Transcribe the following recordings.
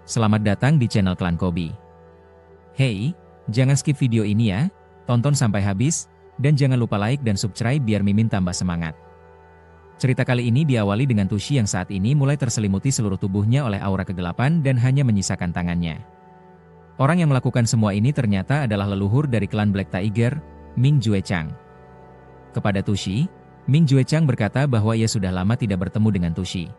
Selamat datang di channel Klan Kobi. Hey, jangan skip video ini ya, tonton sampai habis, dan jangan lupa like dan subscribe biar Mimin tambah semangat. Cerita kali ini diawali dengan Tushi yang saat ini mulai terselimuti seluruh tubuhnya oleh aura kegelapan dan hanya menyisakan tangannya. Orang yang melakukan semua ini ternyata adalah leluhur dari klan Black Tiger, Ming Juechang. Kepada Tushi, Ming Juechang berkata bahwa ia sudah lama tidak bertemu dengan Tushi.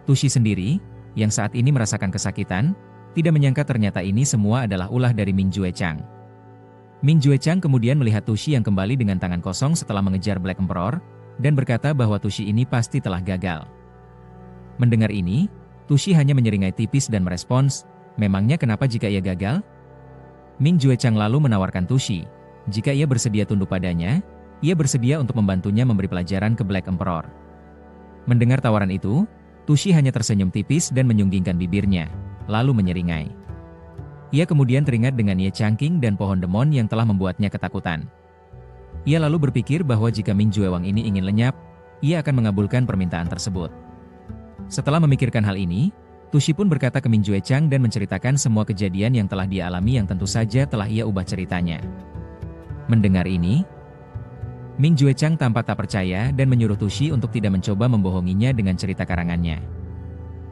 Tushi sendiri, yang saat ini merasakan kesakitan, tidak menyangka ternyata ini semua adalah ulah dari Ming Juechang. Ming Juechang kemudian melihat Tushi yang kembali dengan tangan kosong setelah mengejar Black Emperor, dan berkata bahwa Tushi ini pasti telah gagal. Mendengar ini, Tushi hanya menyeringai tipis dan merespons, memangnya kenapa jika ia gagal? Ming Juechang lalu menawarkan Tushi, jika ia bersedia tunduk padanya, ia bersedia untuk membantunya memberi pelajaran ke Black Emperor. Mendengar tawaran itu, Tushi hanya tersenyum tipis dan menyunggingkan bibirnya, lalu menyeringai. Ia kemudian teringat dengan Ye Changqing dan pohon demon yang telah membuatnya ketakutan. Ia lalu berpikir bahwa jika Ming Juewang ini ingin lenyap, ia akan mengabulkan permintaan tersebut. Setelah memikirkan hal ini, Tushi pun berkata ke Ming Juechang dan menceritakan semua kejadian yang telah dia alami yang tentu saja telah ia ubah ceritanya. Mendengar ini, Ming Juechang tampak tak percaya dan menyuruh Tushi untuk tidak mencoba membohonginya dengan cerita karangannya.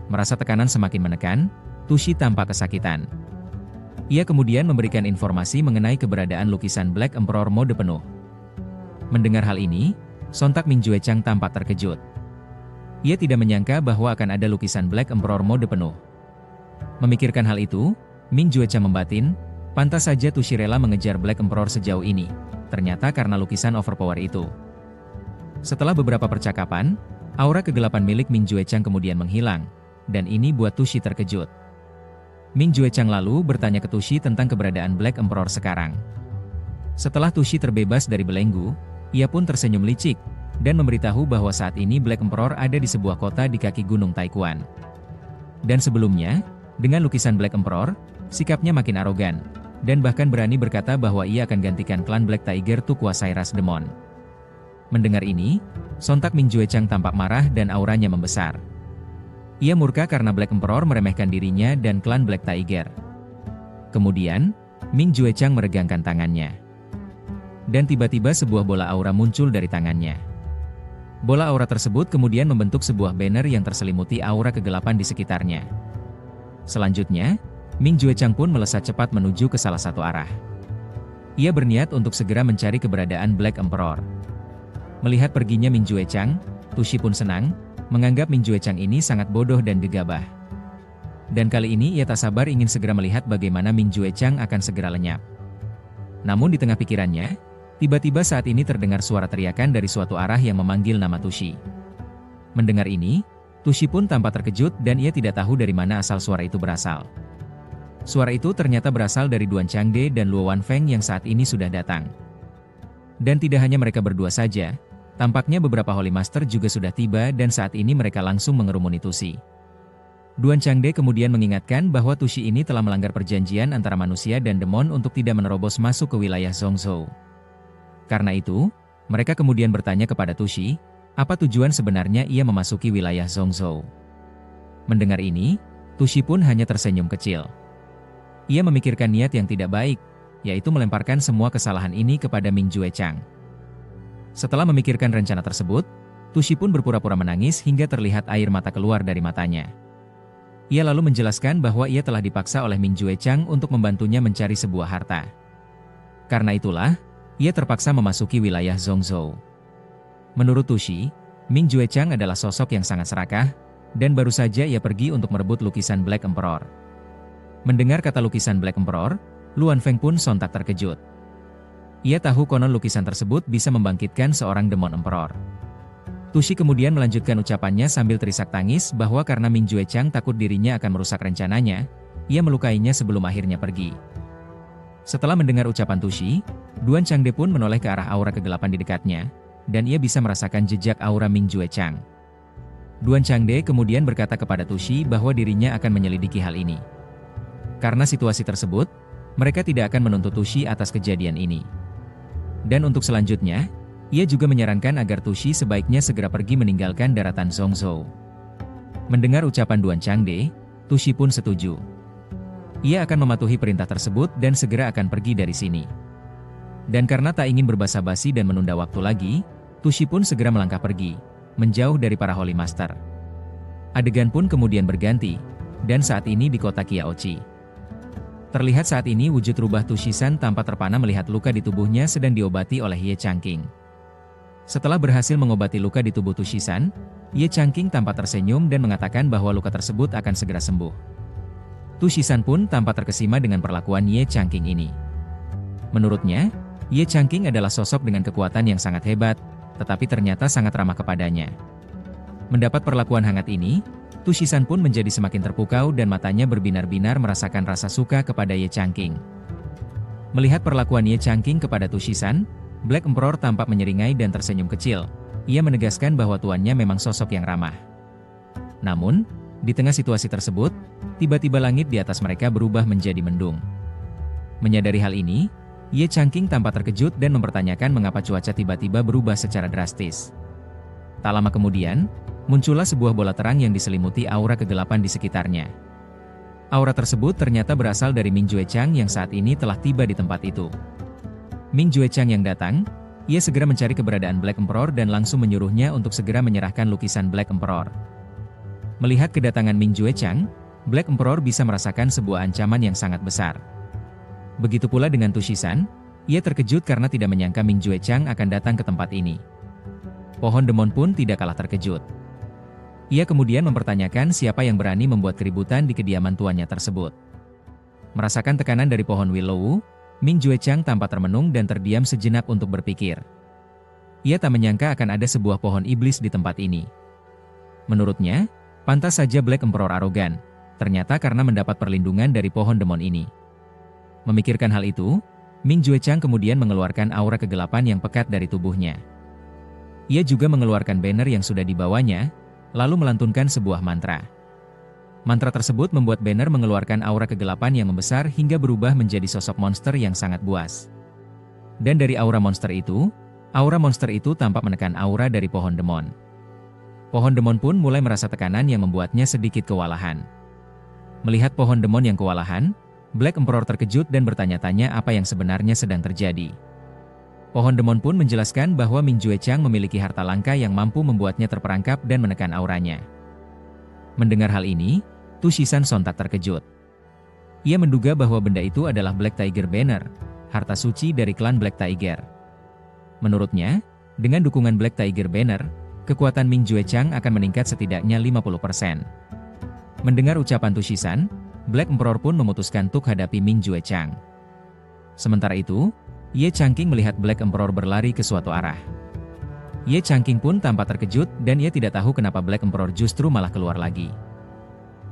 Merasa tekanan semakin menekan, Tushi tampak kesakitan. Ia kemudian memberikan informasi mengenai keberadaan lukisan Black Emperor mode penuh. Mendengar hal ini, sontak Ming Juechang tampak terkejut. Ia tidak menyangka bahwa akan ada lukisan Black Emperor mode penuh. Memikirkan hal itu, Ming Juechang membatin, pantas saja Tushi rela mengejar Black Emperor sejauh ini. Ternyata karena lukisan overpower itu. Setelah beberapa percakapan, aura kegelapan milik Ming Juechang kemudian menghilang, dan ini buat Tushi terkejut. Ming Juechang lalu bertanya ke Tushi tentang keberadaan Black Emperor sekarang. Setelah Tushi terbebas dari belenggu, ia pun tersenyum licik, dan memberitahu bahwa saat ini Black Emperor ada di sebuah kota di kaki Gunung Taikuan. Dan sebelumnya, dengan lukisan Black Emperor, sikapnya makin arogan, dan bahkan berani berkata bahwa ia akan gantikan klan Black Tiger untuk kuasai ras demon. Mendengar ini, sontak Ming Juechang tampak marah dan auranya membesar. Ia murka karena Black Emperor meremehkan dirinya dan klan Black Tiger. Kemudian, Ming Juechang meregangkan tangannya. Dan tiba-tiba sebuah bola aura muncul dari tangannya. Bola aura tersebut kemudian membentuk sebuah banner yang terselimuti aura kegelapan di sekitarnya. Selanjutnya, Ming Juechang pun melesat cepat menuju ke salah satu arah. Ia berniat untuk segera mencari keberadaan Black Emperor. Melihat perginya Ming Juechang, Tushi pun senang, menganggap Ming Juechang ini sangat bodoh dan gegabah. Dan kali ini ia tak sabar ingin segera melihat bagaimana Ming Juechang akan segera lenyap. Namun di tengah pikirannya, tiba-tiba saat ini terdengar suara teriakan dari suatu arah yang memanggil nama Tushi. Mendengar ini, Tushi pun tampak terkejut dan ia tidak tahu dari mana asal suara itu berasal. Suara itu ternyata berasal dari Duan Changde dan Luo Wanfeng yang saat ini sudah datang. Dan tidak hanya mereka berdua saja, tampaknya beberapa Holy Master juga sudah tiba dan saat ini mereka langsung mengerumuni Tushi. Duan Changde kemudian mengingatkan bahwa Tushi ini telah melanggar perjanjian antara manusia dan demon untuk tidak menerobos masuk ke wilayah Zhongzhou. Karena itu, mereka kemudian bertanya kepada Tushi, apa tujuan sebenarnya ia memasuki wilayah Zhongzhou. Mendengar ini, Tushi pun hanya tersenyum kecil. Ia memikirkan niat yang tidak baik, yaitu melemparkan semua kesalahan ini kepada Ming Juechang. Setelah memikirkan rencana tersebut, Tushi pun berpura-pura menangis hingga terlihat air mata keluar dari matanya. Ia lalu menjelaskan bahwa ia telah dipaksa oleh Ming Juechang untuk membantunya mencari sebuah harta. Karena itulah, ia terpaksa memasuki wilayah Zhongzhou. Menurut Tushi, Ming Juechang adalah sosok yang sangat serakah, dan baru saja ia pergi untuk merebut lukisan Black Emperor. Mendengar kata lukisan Black Emperor, Luan Feng pun sontak terkejut. Ia tahu konon lukisan tersebut bisa membangkitkan seorang demon Emperor. Tushi kemudian melanjutkan ucapannya sambil terisak tangis bahwa karena Ming Juechang takut dirinya akan merusak rencananya, ia melukainya sebelum akhirnya pergi. Setelah mendengar ucapan Tushi, Duan Changde pun menoleh ke arah aura kegelapan di dekatnya, dan ia bisa merasakan jejak aura Ming Juechang. Duan Changde kemudian berkata kepada Tushi bahwa dirinya akan menyelidiki hal ini. Karena situasi tersebut, mereka tidak akan menuntut Tushi atas kejadian ini. Dan untuk selanjutnya, ia juga menyarankan agar Tushi sebaiknya segera pergi meninggalkan daratan Zhongzhou. Mendengar ucapan Duan Changde, Tushi pun setuju. Ia akan mematuhi perintah tersebut dan segera akan pergi dari sini. Dan karena tak ingin berbasa-basi dan menunda waktu lagi, Tushi pun segera melangkah pergi, menjauh dari para Holy Master. Adegan pun kemudian berganti, dan saat ini di kota Kiaochi. Terlihat saat ini wujud rubah Tushi-san tanpa terpana melihat luka di tubuhnya sedang diobati oleh Ye Changqing. Setelah berhasil mengobati luka di tubuh Tushi-san, Ye Changqing tampak tersenyum dan mengatakan bahwa luka tersebut akan segera sembuh. Tushi-san pun tampak terkesima dengan perlakuan Ye Changqing ini. Menurutnya, Ye Changqing adalah sosok dengan kekuatan yang sangat hebat, tetapi ternyata sangat ramah kepadanya. Mendapat perlakuan hangat ini, Tushi-san pun menjadi semakin terpukau dan matanya berbinar-binar merasakan rasa suka kepada Ye Changqing. Melihat perlakuan Ye Changqing kepada Tushi-san, Black Emperor tampak menyeringai dan tersenyum kecil. Ia menegaskan bahwa tuannya memang sosok yang ramah. Namun, di tengah situasi tersebut, tiba-tiba langit di atas mereka berubah menjadi mendung. Menyadari hal ini, Ye Changqing tampak terkejut dan mempertanyakan mengapa cuaca tiba-tiba berubah secara drastis. Tak lama kemudian, muncullah sebuah bola terang yang diselimuti aura kegelapan di sekitarnya. Aura tersebut ternyata berasal dari Ming Juechang yang saat ini telah tiba di tempat itu. Ming Juechang yang datang, ia segera mencari keberadaan Black Emperor dan langsung menyuruhnya untuk segera menyerahkan lukisan Black Emperor. Melihat kedatangan Ming Juechang, Black Emperor bisa merasakan sebuah ancaman yang sangat besar. Begitu pula dengan Tushi-san, ia terkejut karena tidak menyangka Ming Juechang akan datang ke tempat ini. Pohon Demon pun tidak kalah terkejut. Ia kemudian mempertanyakan siapa yang berani membuat keributan di kediaman tuannya tersebut. Merasakan tekanan dari pohon Willow, Ming Juechang tampak termenung dan terdiam sejenak untuk berpikir. Ia tak menyangka akan ada sebuah pohon iblis di tempat ini. Menurutnya, pantas saja Black Emperor arogan, ternyata karena mendapat perlindungan dari pohon Demon ini. Memikirkan hal itu, Ming Juechang kemudian mengeluarkan aura kegelapan yang pekat dari tubuhnya. Ia juga mengeluarkan banner yang sudah dibawanya, lalu melantunkan sebuah mantra. Mantra tersebut membuat banner mengeluarkan aura kegelapan yang membesar hingga berubah menjadi sosok monster yang sangat buas. Dan dari aura monster itu tampak menekan aura dari pohon Demon. Pohon Demon pun mulai merasa tekanan yang membuatnya sedikit kewalahan. Melihat pohon Demon yang kewalahan, Black Emperor terkejut dan bertanya-tanya apa yang sebenarnya sedang terjadi. Pohon Demon pun menjelaskan bahwa Ming Juechang memiliki harta langka yang mampu membuatnya terperangkap dan menekan auranya. Mendengar hal ini, Tushi-san sontak terkejut. Ia menduga bahwa benda itu adalah Black Tiger Banner, harta suci dari klan Black Tiger. Menurutnya, dengan dukungan Black Tiger Banner, kekuatan Ming Juechang akan meningkat setidaknya 50%. Mendengar ucapan Tushi-san, Black Emperor pun memutuskan untuk hadapi Ming Juechang. Sementara itu, Ye Changqing melihat Black Emperor berlari ke suatu arah. Ye Changqing pun tampak terkejut dan ia tidak tahu kenapa Black Emperor justru malah keluar lagi.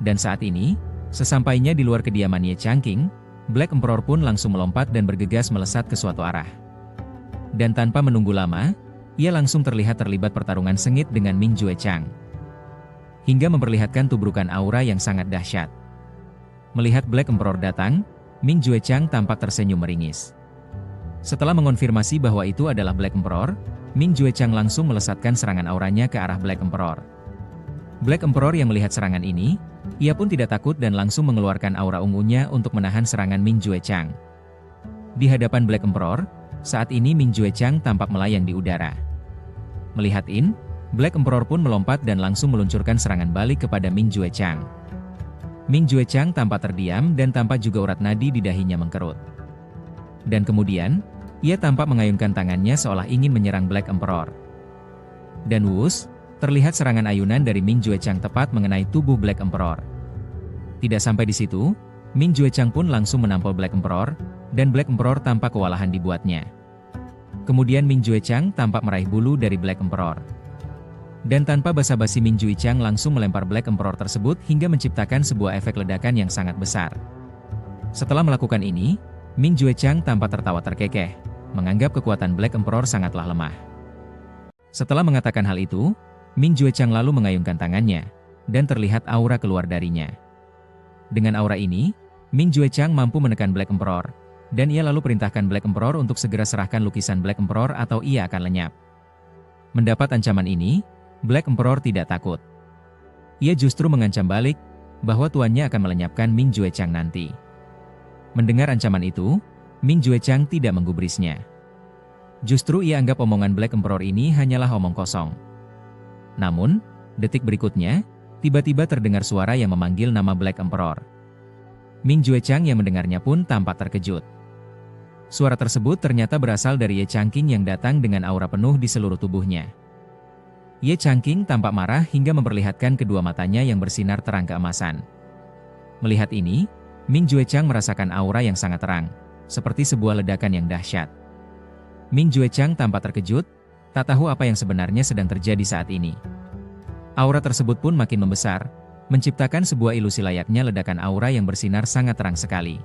Dan saat ini, sesampainya di luar kediaman Ye Changqing, Black Emperor pun langsung melompat dan bergegas melesat ke suatu arah. Dan tanpa menunggu lama, ia langsung terlihat terlibat pertarungan sengit dengan Ming Juechang. Hingga memperlihatkan tubrukan aura yang sangat dahsyat. Melihat Black Emperor datang, Ming Juechang tampak tersenyum meringis. Setelah mengonfirmasi bahwa itu adalah Black Emperor, Ming Juechang langsung melesatkan serangan auranya ke arah Black Emperor. Black Emperor yang melihat serangan ini, ia pun tidak takut dan langsung mengeluarkan aura ungunya untuk menahan serangan Ming Juechang. Di hadapan Black Emperor, saat ini Ming Juechang tampak melayang di udara. Melihat ini, Black Emperor pun melompat dan langsung meluncurkan serangan balik kepada Ming Juechang. Ming Juechang tampak terdiam dan tampak juga urat nadi di dahinya mengkerut. Dan kemudian, ia tampak mengayunkan tangannya seolah ingin menyerang Black Emperor. Dan wus, terlihat serangan ayunan dari Ming Juechang tepat mengenai tubuh Black Emperor. Tidak sampai di situ, Ming Juechang pun langsung menampol Black Emperor, dan Black Emperor tampak kewalahan dibuatnya. Kemudian Ming Juechang tampak meraih bulu dari Black Emperor. Dan tanpa basa-basi Ming Juechang langsung melempar Black Emperor tersebut hingga menciptakan sebuah efek ledakan yang sangat besar. Setelah melakukan ini, Ming Juechang tampak tertawa terkekeh, menganggap kekuatan Black Emperor sangatlah lemah. Setelah mengatakan hal itu, Ming Juechang lalu mengayunkan tangannya, dan terlihat aura keluar darinya. Dengan aura ini, Ming Juechang mampu menekan Black Emperor, dan ia lalu perintahkan Black Emperor untuk segera serahkan lukisan Black Emperor atau ia akan lenyap. Mendapat ancaman ini, Black Emperor tidak takut. Ia justru mengancam balik, bahwa tuannya akan melenyapkan Ming Juechang nanti. Mendengar ancaman itu, Ming Juechang tidak menggubrisnya. Justru ia anggap omongan Black Emperor ini hanyalah omong kosong. Namun, detik berikutnya, tiba-tiba terdengar suara yang memanggil nama Black Emperor. Ming Juechang yang mendengarnya pun tampak terkejut. Suara tersebut ternyata berasal dari Ye Changqing yang datang dengan aura penuh di seluruh tubuhnya. Ye Changqing tampak marah hingga memperlihatkan kedua matanya yang bersinar terang keemasan. Melihat ini, Ming Juechang merasakan aura yang sangat terang, seperti sebuah ledakan yang dahsyat. Ming Juechang tampak terkejut, tak tahu apa yang sebenarnya sedang terjadi saat ini. Aura tersebut pun makin membesar, menciptakan sebuah ilusi layaknya ledakan aura yang bersinar sangat terang sekali.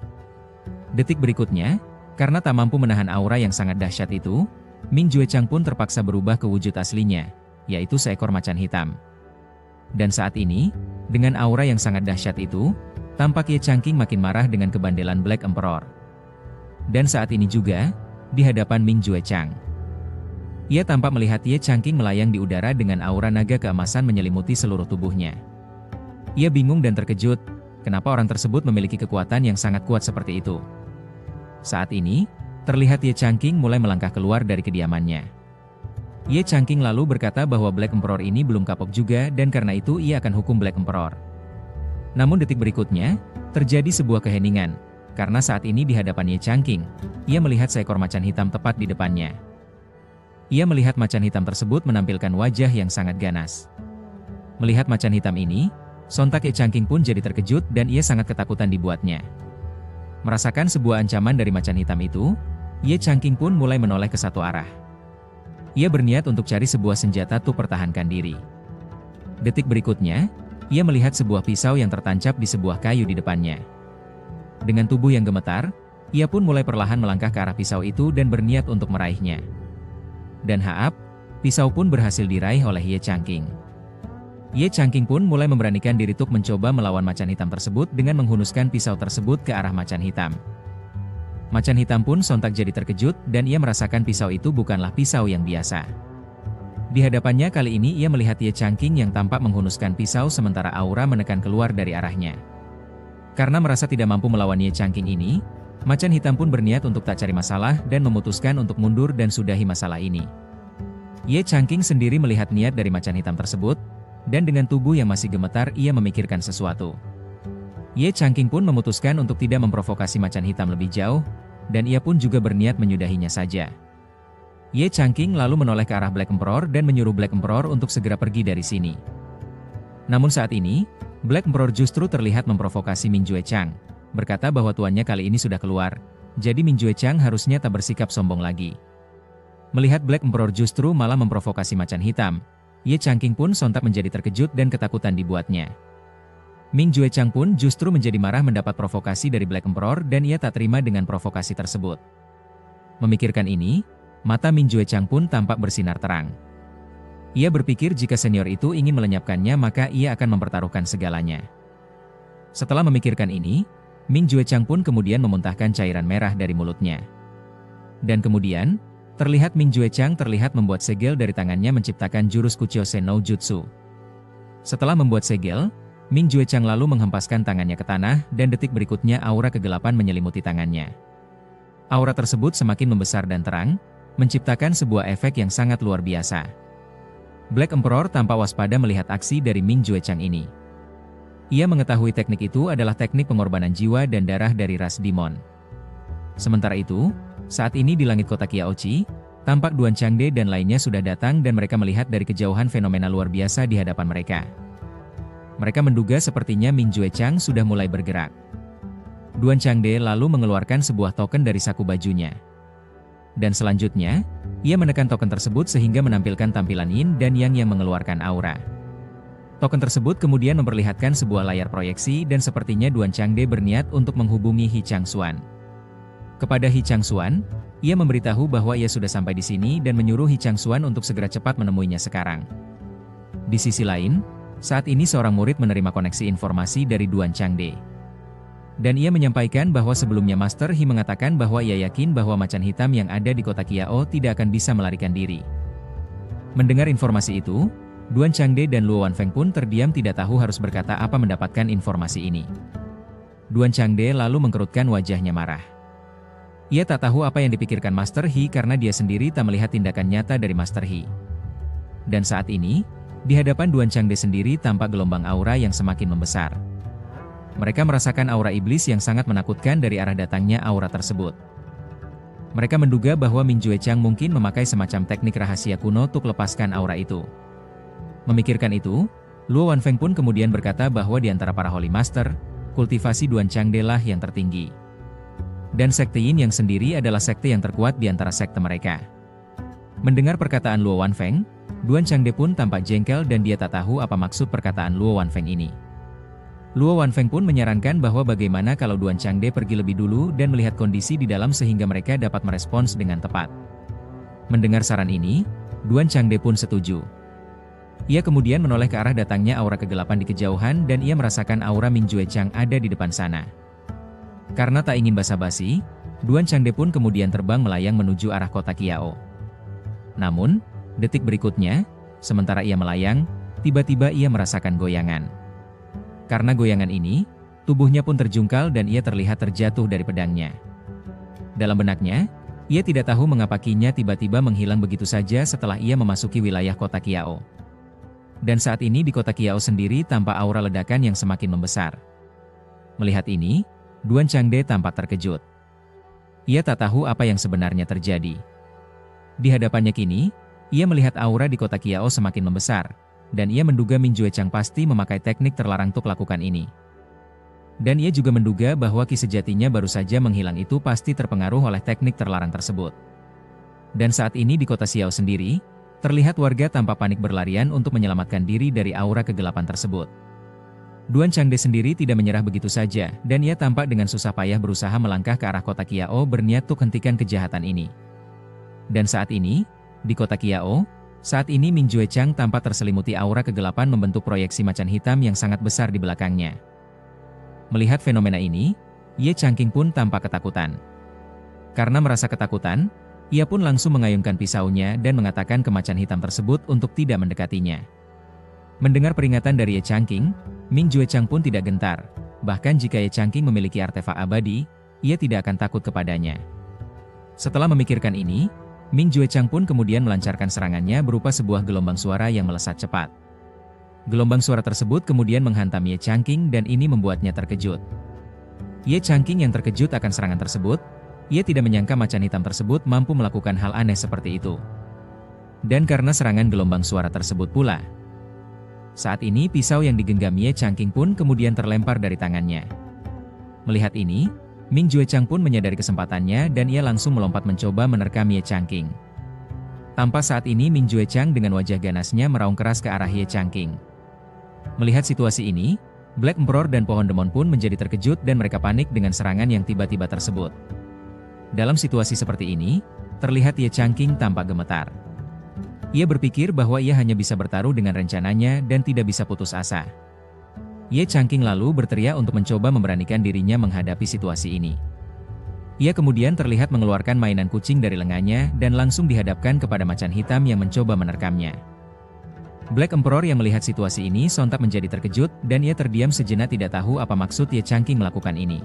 Detik berikutnya, karena tak mampu menahan aura yang sangat dahsyat itu, Ming Juechang pun terpaksa berubah ke wujud aslinya, yaitu seekor macan hitam. Dan saat ini, dengan aura yang sangat dahsyat itu, tampak Ye Changqing makin marah dengan kebandelan Black Emperor. Dan saat ini juga, di hadapan Ming Juechang, ia tampak melihat Ye Changqing melayang di udara dengan aura naga keemasan menyelimuti seluruh tubuhnya. Ia bingung dan terkejut, kenapa orang tersebut memiliki kekuatan yang sangat kuat seperti itu. Saat ini, terlihat Ye Changqing mulai melangkah keluar dari kediamannya. Ye Changqing lalu berkata bahwa Black Emperor ini belum kapok juga dan karena itu ia akan hukum Black Emperor. Namun detik berikutnya, terjadi sebuah keheningan, karena saat ini di hadapan Ye Changqing, ia melihat seekor macan hitam tepat di depannya. Ia melihat macan hitam tersebut menampilkan wajah yang sangat ganas. Melihat macan hitam ini, sontak Ye Changqing pun jadi terkejut dan ia sangat ketakutan dibuatnya. Merasakan sebuah ancaman dari macan hitam itu, Ye Changqing pun mulai menoleh ke satu arah. Ia berniat untuk cari sebuah senjata untuk pertahankan diri. Detik berikutnya, ia melihat sebuah pisau yang tertancap di sebuah kayu di depannya. Dengan tubuh yang gemetar, ia pun mulai perlahan melangkah ke arah pisau itu dan berniat untuk meraihnya. Dan haap, pisau pun berhasil diraih oleh Ye Changqing. Ye Changqing pun mulai memberanikan diri untuk mencoba melawan macan hitam tersebut dengan menghunuskan pisau tersebut ke arah macan hitam. Macan hitam pun sontak jadi terkejut dan ia merasakan pisau itu bukanlah pisau yang biasa. Di hadapannya kali ini ia melihat Ye Changqing yang tampak menghunuskan pisau sementara aura menekan keluar dari arahnya. Karena merasa tidak mampu melawan Ye Changqing ini, macan hitam pun berniat untuk tak cari masalah dan memutuskan untuk mundur dan sudahi masalah ini. Ye Changqing sendiri melihat niat dari macan hitam tersebut, dan dengan tubuh yang masih gemetar ia memikirkan sesuatu. Ye Changqing pun memutuskan untuk tidak memprovokasi macan hitam lebih jauh, dan ia pun juga berniat menyudahinya saja. Ye Changqing lalu menoleh ke arah Black Emperor dan menyuruh Black Emperor untuk segera pergi dari sini. Namun saat ini, Black Emperor justru terlihat memprovokasi Ming Juechang, berkata bahwa tuannya kali ini sudah keluar, jadi Ming Juechang harusnya tak bersikap sombong lagi. Melihat Black Emperor justru malah memprovokasi macan hitam, Ye Changqing pun sontak menjadi terkejut dan ketakutan dibuatnya. Ming Juechang pun justru menjadi marah mendapat provokasi dari Black Emperor dan ia tak terima dengan provokasi tersebut. Memikirkan ini, mata Ming Juechang pun tampak bersinar terang. Ia berpikir jika senior itu ingin melenyapkannya maka ia akan mempertaruhkan segalanya. Setelah memikirkan ini, Ming Juechang pun kemudian memuntahkan cairan merah dari mulutnya. Dan kemudian, terlihat Ming Juechang terlihat membuat segel dari tangannya menciptakan jurus Kuchyosen no Jutsu. Setelah membuat segel, Ming Juechang lalu menghempaskan tangannya ke tanah dan detik berikutnya aura kegelapan menyelimuti tangannya. Aura tersebut semakin membesar dan terang, menciptakan sebuah efek yang sangat luar biasa. Black Emperor tampak waspada melihat aksi dari Ming Juechang ini. Ia mengetahui teknik itu adalah teknik pengorbanan jiwa dan darah dari ras demon. Sementara itu, saat ini di langit kota Qiaoqi, tampak Duan Changde dan lainnya sudah datang dan mereka melihat dari kejauhan fenomena luar biasa di hadapan mereka. Mereka menduga sepertinya Ming Juechang sudah mulai bergerak. Duan Changde lalu mengeluarkan sebuah token dari saku bajunya. Dan selanjutnya, ia menekan token tersebut sehingga menampilkan tampilan Yin dan Yang yang mengeluarkan aura. Token tersebut kemudian memperlihatkan sebuah layar proyeksi dan sepertinya Duan Changde berniat untuk menghubungi He Changxuan. Kepada He Changxuan, ia memberitahu bahwa ia sudah sampai di sini dan menyuruh He Changxuan untuk segera cepat menemuinya sekarang. Di sisi lain, saat ini seorang murid menerima koneksi informasi dari Duan Changde. Dan ia menyampaikan bahwa sebelumnya Master He mengatakan bahwa ia yakin bahwa macan hitam yang ada di kota Qiao tidak akan bisa melarikan diri. Mendengar informasi itu, Duan Changde dan Luo Wanfeng pun terdiam tidak tahu harus berkata apa mendapatkan informasi ini. Duan Changde lalu mengkerutkan wajahnya marah. Ia tak tahu apa yang dipikirkan Master He karena dia sendiri tak melihat tindakan nyata dari Master He. Dan saat ini, di hadapan Duan Changde sendiri tampak gelombang aura yang semakin membesar. Mereka merasakan aura iblis yang sangat menakutkan dari arah datangnya aura tersebut. Mereka menduga bahwa Min Jue Chang mungkin memakai semacam teknik rahasia kuno untuk lepaskan aura itu. Memikirkan itu, Luo Wanfeng pun kemudian berkata bahwa di antara para Holy Master, kultivasi Duan Changde lah yang tertinggi. Dan sekte Yin yang sendiri adalah sekte yang terkuat di antara sekte mereka. Mendengar perkataan Luo Wanfeng, Duan Changde pun tampak jengkel dan dia tak tahu apa maksud perkataan Luo Wanfeng ini. Luo Wanfeng pun menyarankan bahwa bagaimana kalau Duan Changde pergi lebih dulu dan melihat kondisi di dalam sehingga mereka dapat merespons dengan tepat. Mendengar saran ini, Duan Changde pun setuju. Ia kemudian menoleh ke arah datangnya aura kegelapan di kejauhan dan ia merasakan aura Min Jue Chang ada di depan sana. Karena tak ingin basa-basi, Duan Changde pun kemudian terbang melayang menuju arah kota Qiao. Namun, detik berikutnya, sementara ia melayang, tiba-tiba ia merasakan goyangan. Karena goyangan ini, tubuhnya pun terjungkal dan ia terlihat terjatuh dari pedangnya. Dalam benaknya, ia tidak tahu mengapa kinya tiba-tiba menghilang begitu saja setelah ia memasuki wilayah kota Qiao. Dan saat ini di kota Qiao sendiri tampak aura ledakan yang semakin membesar. Melihat ini, Duan Changde tampak terkejut. Ia tak tahu apa yang sebenarnya terjadi. Di hadapannya kini, ia melihat aura di kota Qiao semakin membesar, dan ia menduga Min Jue Chang pasti memakai teknik terlarang untuk lakukan ini. Dan ia juga menduga bahwa ki sejatinya baru saja menghilang itu pasti terpengaruh oleh teknik terlarang tersebut. Dan saat ini di kota Xiao sendiri, terlihat warga tampak panik berlarian untuk menyelamatkan diri dari aura kegelapan tersebut. Duan Changde sendiri tidak menyerah begitu saja, dan ia tampak dengan susah payah berusaha melangkah ke arah kota Qiao berniat untuk hentikan kejahatan ini. Dan saat ini, di kota Qiao, saat ini Min Jue Chang tampak terselimuti aura kegelapan membentuk proyeksi macan hitam yang sangat besar di belakangnya. Melihat fenomena ini, Ye Changqing pun tampak ketakutan. Karena merasa ketakutan, ia pun langsung mengayunkan pisaunya dan mengatakan ke macan hitam tersebut untuk tidak mendekatinya. Mendengar peringatan dari Ye Changqing, Min Jue Chang pun tidak gentar. Bahkan jika Ye Changqing memiliki artefak abadi, ia tidak akan takut kepadanya. Setelah memikirkan ini, Min Jue Chang pun kemudian melancarkan serangannya berupa sebuah gelombang suara yang melesat cepat. Gelombang suara tersebut kemudian menghantam Ye Changqing dan ini membuatnya terkejut. Ye Changqing yang terkejut akan serangan tersebut, ia tidak menyangka macan hitam tersebut mampu melakukan hal aneh seperti itu. Dan karena serangan gelombang suara tersebut pula, saat ini pisau yang digenggam Ye Changqing pun kemudian terlempar dari tangannya. Melihat ini, Min Jue Chang pun menyadari kesempatannya dan ia langsung melompat mencoba menerkam Ye Changqing. Tampak saat ini Min Jue Chang dengan wajah ganasnya meraung keras ke arah Ye Changqing. Melihat situasi ini, Black Emperor dan Pohon Demon pun menjadi terkejut dan mereka panik dengan serangan yang tiba-tiba tersebut. Dalam situasi seperti ini, terlihat Ye Changqing tampak gemetar. Ia berpikir bahwa ia hanya bisa bertaruh dengan rencananya dan tidak bisa putus asa. Ye Changqing lalu berteriak untuk mencoba memberanikan dirinya menghadapi situasi ini. Ia kemudian terlihat mengeluarkan mainan kucing dari lengannya dan langsung dihadapkan kepada macan hitam yang mencoba menerkamnya. Black Emperor yang melihat situasi ini sontak menjadi terkejut dan ia terdiam sejenak tidak tahu apa maksud Ye Changqing melakukan ini.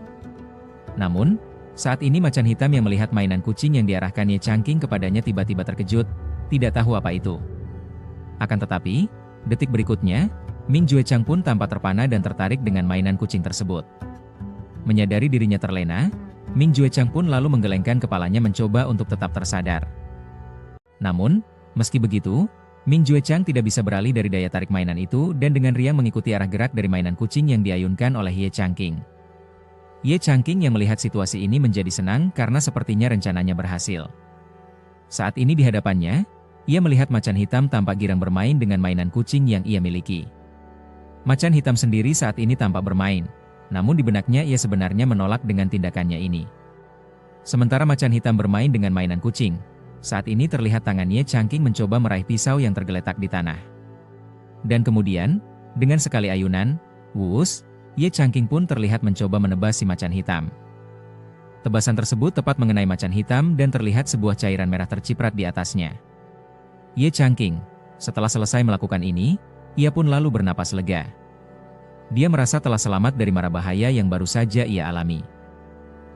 Namun, saat ini macan hitam yang melihat mainan kucing yang diarahkan Ye Changqing kepadanya tiba-tiba terkejut, tidak tahu apa itu. Akan tetapi, detik berikutnya, Min Jue Chang pun tampak terpana dan tertarik dengan mainan kucing tersebut. Menyadari dirinya terlena, Min Jue Chang pun lalu menggelengkan kepalanya mencoba untuk tetap tersadar. Namun, meski begitu, Min Jue Chang tidak bisa beralih dari daya tarik mainan itu dan dengan riang mengikuti arah gerak dari mainan kucing yang diayunkan oleh Ye Changqing. Ye Changqing yang melihat situasi ini menjadi senang karena sepertinya rencananya berhasil. Saat ini di hadapannya, ia melihat macan hitam tampak girang bermain dengan mainan kucing yang ia miliki. Macan hitam sendiri saat ini tampak bermain, namun di benaknya ia sebenarnya menolak dengan tindakannya ini. Sementara macan hitam bermain dengan mainan kucing, saat ini terlihat tangan Ye Changqing mencoba meraih pisau yang tergeletak di tanah. Dan kemudian, dengan sekali ayunan, wuus, Ye Changqing pun terlihat mencoba menebas si macan hitam. Tebasan tersebut tepat mengenai macan hitam dan terlihat sebuah cairan merah terciprat di atasnya. Ye Changqing, Setelah selesai melakukan ini, ia pun lalu bernapas lega. Dia merasa telah selamat dari mara bahaya yang baru saja ia alami.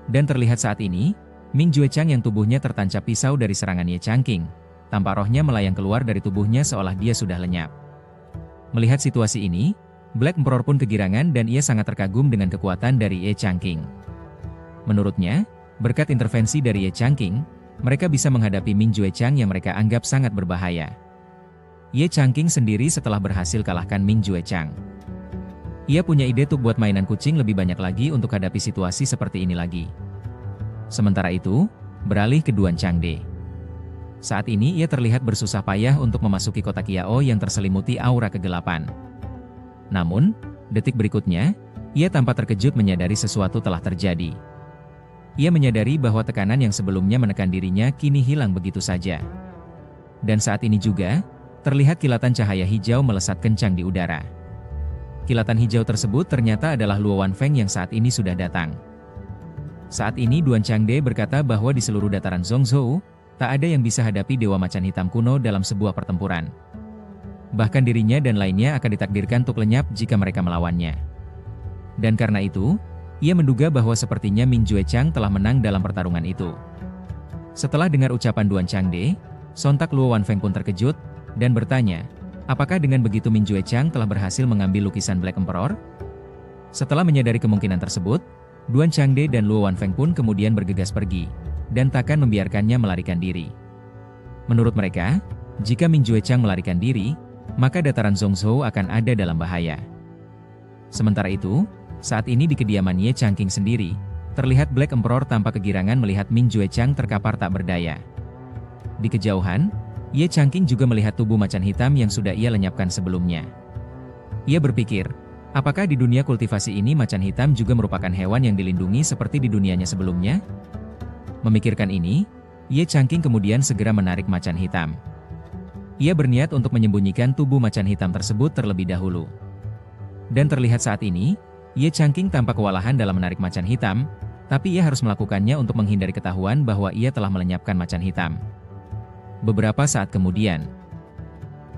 Dan terlihat saat ini, Ming Juechang yang tubuhnya tertancap pisau dari serangan Ye Changqing, tampak rohnya melayang keluar dari tubuhnya seolah dia sudah lenyap. Melihat situasi ini, Black Emperor pun kegirangan dan ia sangat terkagum dengan kekuatan dari Ye Changqing. Menurutnya, berkat intervensi dari Ye Changqing, mereka bisa menghadapi Ming Juechang yang mereka anggap sangat berbahaya. Ye Changqing sendiri setelah berhasil kalahkan Ming Juechang. Ia punya ide untuk buat mainan kucing lebih banyak lagi untuk hadapi situasi seperti ini lagi. Sementara itu, beralih ke Duan Changde. Saat ini ia terlihat bersusah payah untuk memasuki kotak Yao yang terselimuti aura kegelapan. Namun, detik berikutnya, ia tampak terkejut menyadari sesuatu telah terjadi. Ia menyadari bahwa tekanan yang sebelumnya menekan dirinya kini hilang begitu saja. Dan saat ini juga, terlihat kilatan cahaya hijau melesat kencang di udara. Kilatan hijau tersebut ternyata adalah Luo Wanfeng yang saat ini sudah datang. Saat ini Duan Changde berkata bahwa di seluruh dataran Zhongzhou, tak ada yang bisa hadapi Dewa Macan Hitam kuno dalam sebuah pertempuran. Bahkan dirinya dan lainnya akan ditakdirkan untuk lenyap jika mereka melawannya. Dan karena itu, ia menduga bahwa sepertinya Ming Juechang telah menang dalam pertarungan itu. Setelah dengar ucapan Duan Changde, sontak Luo Wanfeng pun terkejut, dan bertanya, apakah dengan begitu Ming Juechang telah berhasil mengambil lukisan Black Emperor? Setelah menyadari kemungkinan tersebut, Duan Changde dan Luo Wanfeng pun kemudian bergegas pergi, dan takkan membiarkannya melarikan diri. Menurut mereka, jika Ming Juechang melarikan diri, maka dataran Zhongzhou akan ada dalam bahaya. Sementara itu, saat ini di kediaman Ye Changqing sendiri, terlihat Black Emperor tampak kegirangan melihat Ming Juechang terkapar tak berdaya. Di kejauhan, Ye Changqing juga melihat tubuh macan hitam yang sudah ia lenyapkan sebelumnya. Ia berpikir, apakah di dunia kultivasi ini macan hitam juga merupakan hewan yang dilindungi seperti di dunianya sebelumnya? Memikirkan ini, Ye Changqing kemudian segera menarik macan hitam. Ia berniat untuk menyembunyikan tubuh macan hitam tersebut terlebih dahulu. Dan terlihat saat ini, Ye Changqing tampak kewalahan dalam menarik macan hitam, tapi ia harus melakukannya untuk menghindari ketahuan bahwa ia telah melenyapkan macan hitam. Beberapa saat kemudian,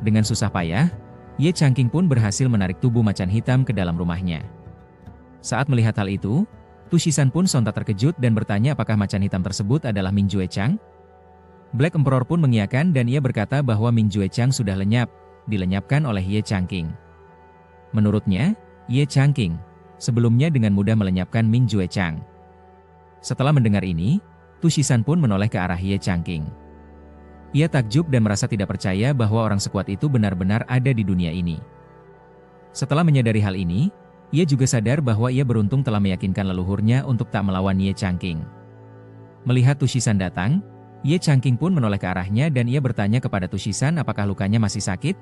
dengan susah payah, Ye Changqing pun berhasil menarik tubuh macan hitam ke dalam rumahnya. Saat melihat hal itu, Tu Shisan pun sontak terkejut dan bertanya apakah macan hitam tersebut adalah Ming Juechang. Black Emperor pun mengiyakan dan ia berkata bahwa Ming Juechang sudah lenyap, dilenyapkan oleh Ye Changqing. Menurutnya, Ye Changqing sebelumnya dengan mudah melenyapkan Ming Juechang. Setelah mendengar ini, Tu Shisan pun menoleh ke arah Ye Changqing. Ia takjub dan merasa tidak percaya bahwa orang sekuat itu benar-benar ada di dunia ini. Setelah menyadari hal ini, ia juga sadar bahwa ia beruntung telah meyakinkan leluhurnya untuk tak melawan Ye Changqing. Melihat Tu Shisan datang, Ye Changqing pun menoleh ke arahnya dan ia bertanya kepada Tu Shisan apakah lukanya masih sakit.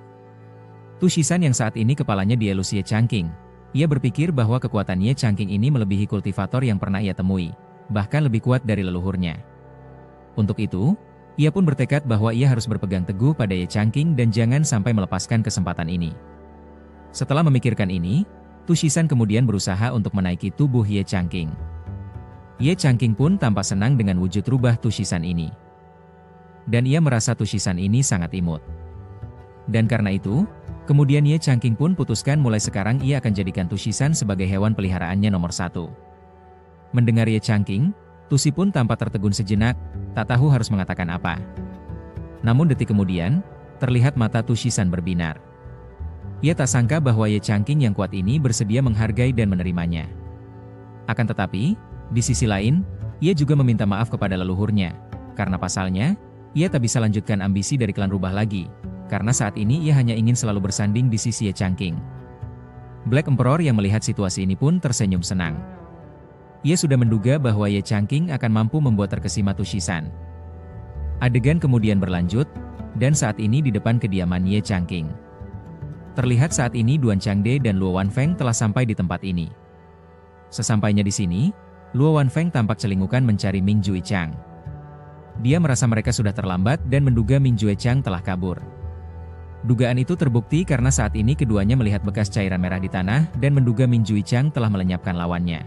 Tu Shisan yang saat ini kepalanya dielus Ye Changqing. Ia berpikir bahwa kekuatan Ye Changqing ini melebihi kultivator yang pernah ia temui, bahkan lebih kuat dari leluhurnya. Untuk itu, ia pun bertekad bahwa ia harus berpegang teguh pada Ye Changqing dan jangan sampai melepaskan kesempatan ini. Setelah memikirkan ini, Tu Shisan kemudian berusaha untuk menaiki tubuh Ye Changqing. Ye Changqing pun tampak senang dengan wujud rubah Tu Shisan ini. Dan ia merasa Tu Shisan ini sangat imut. Dan karena itu, kemudian Ye Changqing pun putuskan mulai sekarang ia akan jadikan Tu Shisan sebagai hewan peliharaannya nomor 1. Mendengar Ye Changqing, Tu Si pun tampak tertegun sejenak, tak tahu harus mengatakan apa. Namun detik kemudian, terlihat mata Tu Shisan berbinar. Ia tak sangka bahwa Ye Changqing yang kuat ini bersedia menghargai dan menerimanya. Akan tetapi, di sisi lain, ia juga meminta maaf kepada leluhurnya, karena pasalnya, ia tak bisa lanjutkan ambisi dari klan rubah lagi, karena saat ini ia hanya ingin selalu bersanding di sisi Ye Changqing. Black Emperor yang melihat situasi ini pun tersenyum senang. Ia sudah menduga bahwa Ye Changqing akan mampu membuat terkesima Tu Shisan. Adegan kemudian berlanjut, dan saat ini di depan kediaman Ye Changqing. Terlihat saat ini Duan Changde dan Luo Wanfeng telah sampai di tempat ini. Sesampainya di sini, Luo Wanfeng tampak celingukan mencari Ming Juechang. Dia merasa mereka sudah terlambat dan menduga Ming Juechang telah kabur. Dugaan itu terbukti karena saat ini keduanya melihat bekas cairan merah di tanah dan menduga Ming Juechang telah melenyapkan lawannya.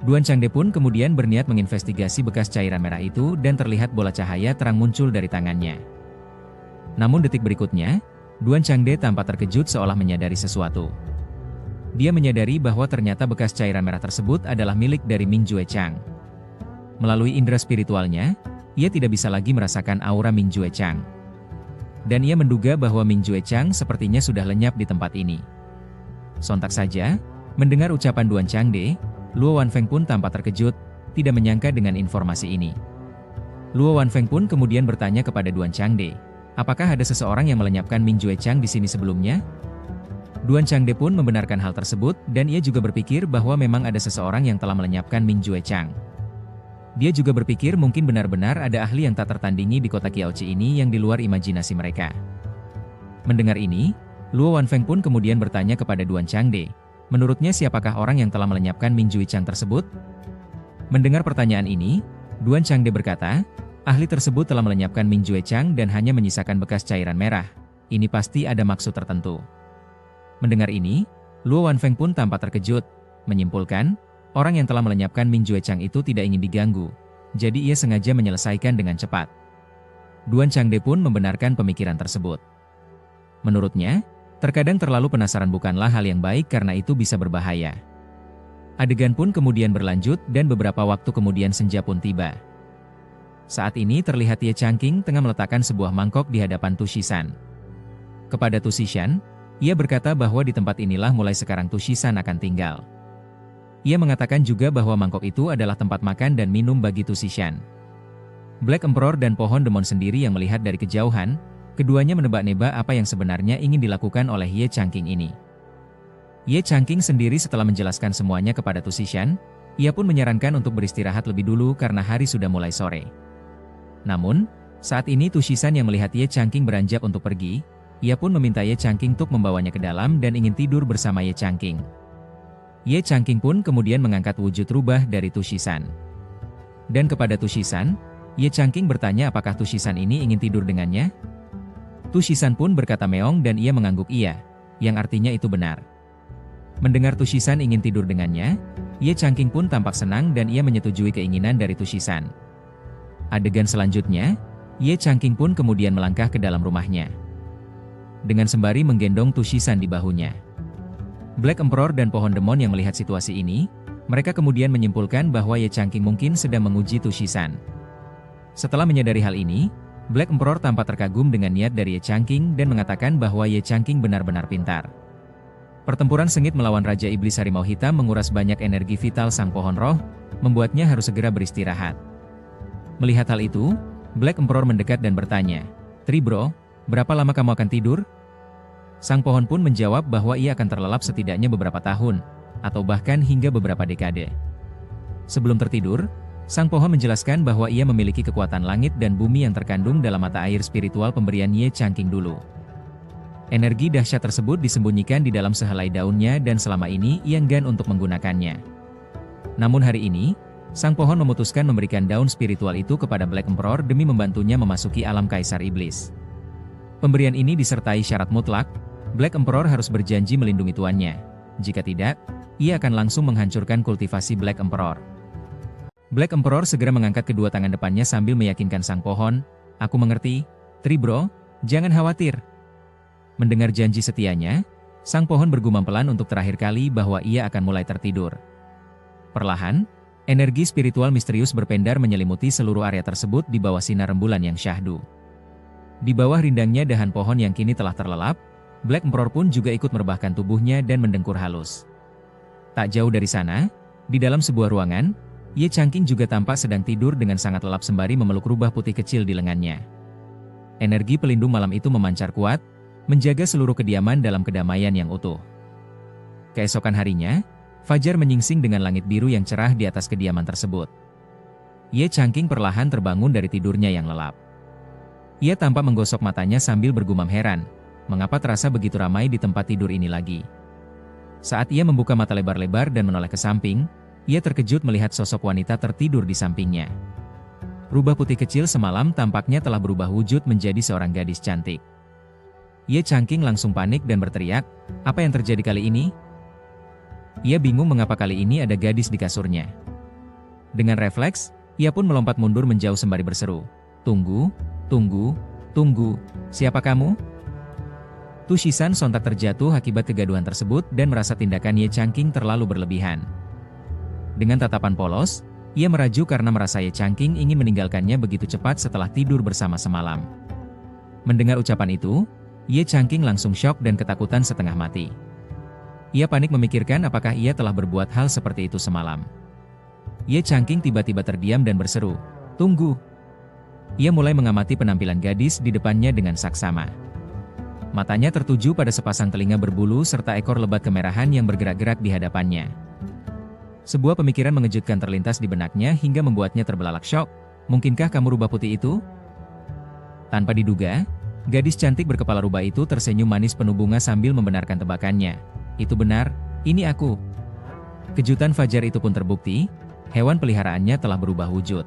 Duan Changde pun kemudian berniat menginvestigasi bekas cairan merah itu dan terlihat bola cahaya terang muncul dari tangannya. Namun detik berikutnya, Duan Changde tampak terkejut seolah menyadari sesuatu. Dia menyadari bahwa ternyata bekas cairan merah tersebut adalah milik dari Ming Jue Chang. Melalui indera spiritualnya, ia tidak bisa lagi merasakan aura Ming Jue Chang. Dan ia menduga bahwa Ming Jue Chang sepertinya sudah lenyap di tempat ini. Sontak saja, mendengar ucapan Duan Changde, Luo Wanfeng pun tampak terkejut, tidak menyangka dengan informasi ini. Luo Wanfeng pun kemudian bertanya kepada Duan Changde, apakah ada seseorang yang melenyapkan Ming Jue Chang di sini sebelumnya? Duan Changde pun membenarkan hal tersebut dan ia juga berpikir bahwa memang ada seseorang yang telah melenyapkan Ming Jue Chang. Dia juga berpikir mungkin benar-benar ada ahli yang tak tertandingi di kota Qiaoqi ini yang di luar imajinasi mereka. Mendengar ini, Luo Wanfeng pun kemudian bertanya kepada Duan Changde, menurutnya siapakah orang yang telah melenyapkan Ming Jue Chang tersebut? Mendengar pertanyaan ini, Duan Changde berkata, ahli tersebut telah melenyapkan Ming Jue Chang dan hanya menyisakan bekas cairan merah. Ini pasti ada maksud tertentu. Mendengar ini, Luo Wanfeng pun tampak terkejut, menyimpulkan, orang yang telah melenyapkan Ming Jue Chang itu tidak ingin diganggu, jadi ia sengaja menyelesaikan dengan cepat. Duan Changde pun membenarkan pemikiran tersebut. Menurutnya, terkadang terlalu penasaran bukanlah hal yang baik karena itu bisa berbahaya. Adegan pun kemudian berlanjut dan beberapa waktu kemudian senja pun tiba. Saat ini terlihat Ye Changqing tengah meletakkan sebuah mangkok di hadapan Tu Shisan. Kepada Tu Shisan, ia berkata bahwa di tempat inilah mulai sekarang Tu Shisan akan tinggal. Ia mengatakan juga bahwa mangkok itu adalah tempat makan dan minum bagi Tu Shisan. Black Emperor dan Pohon Demon sendiri yang melihat dari kejauhan, keduanya menebak-nebak apa yang sebenarnya ingin dilakukan oleh Ye Changqing ini. Ye Changqing sendiri setelah menjelaskan semuanya kepada Tu Shisan, ia pun menyarankan untuk beristirahat lebih dulu karena hari sudah mulai sore. Namun, saat ini Tu Shisan yang melihat Ye Changqing beranjak untuk pergi, ia pun meminta Ye Changqing untuk membawanya ke dalam dan ingin tidur bersama Ye Changqing. Ye Changqing pun kemudian mengangkat wujud rubah dari Tu Shisan. Dan kepada Tu Shisan, Ye Changqing bertanya apakah Tu Shisan ini ingin tidur dengannya? Tu Shisan pun berkata meong dan ia mengangguk iya, yang artinya itu benar. Mendengar Tu Shisan ingin tidur dengannya, Ye Changqing pun tampak senang dan ia menyetujui keinginan dari Tu Shisan. Adegan selanjutnya, Ye Changqing pun kemudian melangkah ke dalam rumahnya. Dengan sembari menggendong Tu Shisan di bahunya. Black Emperor dan Pohon Demon yang melihat situasi ini, mereka kemudian menyimpulkan bahwa Ye Changqing mungkin sedang menguji Tu Shisan. Setelah menyadari hal ini, Black Emperor tampak terkagum dengan niat dari Ye Changqing dan mengatakan bahwa Ye Changqing benar-benar pintar. Pertempuran sengit melawan Raja Iblis Harimau Hitam menguras banyak energi vital sang pohon roh, membuatnya harus segera beristirahat. Melihat hal itu, Black Emperor mendekat dan bertanya, "Tri Bro, berapa lama kamu akan tidur?" Sang pohon pun menjawab bahwa ia akan terlelap setidaknya beberapa tahun, atau bahkan hingga beberapa dekade. Sebelum tertidur, sang pohon menjelaskan bahwa ia memiliki kekuatan langit dan bumi yang terkandung dalam mata air spiritual pemberian Ye Changqing dulu. Energi dahsyat tersebut disembunyikan di dalam sehelai daunnya dan selama ini ia enggan untuk menggunakannya. Namun hari ini, sang pohon memutuskan memberikan daun spiritual itu kepada Black Emperor demi membantunya memasuki alam Kaisar Iblis. Pemberian ini disertai syarat mutlak, Black Emperor harus berjanji melindungi tuannya. Jika tidak, ia akan langsung menghancurkan kultivasi Black Emperor. Black Emperor segera mengangkat kedua tangan depannya sambil meyakinkan sang pohon, "Aku mengerti, Tri Bro, jangan khawatir." Mendengar janji setianya, sang pohon bergumam pelan untuk terakhir kali bahwa ia akan mulai tertidur. Perlahan, energi spiritual misterius berpendar menyelimuti seluruh area tersebut di bawah sinar rembulan yang syahdu. Di bawah rindangnya dahan pohon yang kini telah terlelap, Black Emperor pun juga ikut merebahkan tubuhnya dan mendengkur halus. Tak jauh dari sana, di dalam sebuah ruangan, Ye Changqing juga tampak sedang tidur dengan sangat lelap sembari memeluk rubah putih kecil di lengannya. Energi pelindung malam itu memancar kuat, menjaga seluruh kediaman dalam kedamaian yang utuh. Keesokan harinya, fajar menyingsing dengan langit biru yang cerah di atas kediaman tersebut. Ye Changqing perlahan terbangun dari tidurnya yang lelap. Ia tampak menggosok matanya sambil bergumam heran. Mengapa terasa begitu ramai di tempat tidur ini lagi? Saat ia membuka mata lebar-lebar dan menoleh ke samping, ia terkejut melihat sosok wanita tertidur di sampingnya. Rubah putih kecil semalam tampaknya telah berubah wujud menjadi seorang gadis cantik. Ye Changqing langsung panik dan berteriak, "Apa yang terjadi kali ini?" Ia bingung mengapa kali ini ada gadis di kasurnya. Dengan refleks, ia pun melompat mundur menjauh sembari berseru, "Tunggu, tunggu, Tunggu, siapa kamu? Tu Shisan sontak terjatuh akibat kegaduhan tersebut dan merasa tindakan Ye Changqing terlalu berlebihan. Dengan tatapan polos, ia meraju karena merasa Ye Changqing ingin meninggalkannya begitu cepat setelah tidur bersama semalam. Mendengar ucapan itu, Ye Changqing langsung syok dan ketakutan setengah mati. Ia panik memikirkan apakah ia telah berbuat hal seperti itu semalam. Ye Changqing tiba-tiba terdiam dan berseru, "Tunggu!" Ia mulai mengamati penampilan gadis di depannya dengan saksama. Matanya tertuju pada sepasang telinga berbulu serta ekor lebat kemerahan yang bergerak-gerak di hadapannya. Sebuah pemikiran mengejutkan terlintas di benaknya hingga membuatnya terbelalak syok. "Mungkinkah kamu rubah putih itu?" Tanpa diduga, gadis cantik berkepala rubah itu tersenyum manis penuh bunga sambil membenarkan tebakannya. "Itu benar, ini aku." Kejutan Fajar itu pun terbukti, hewan peliharaannya telah berubah wujud.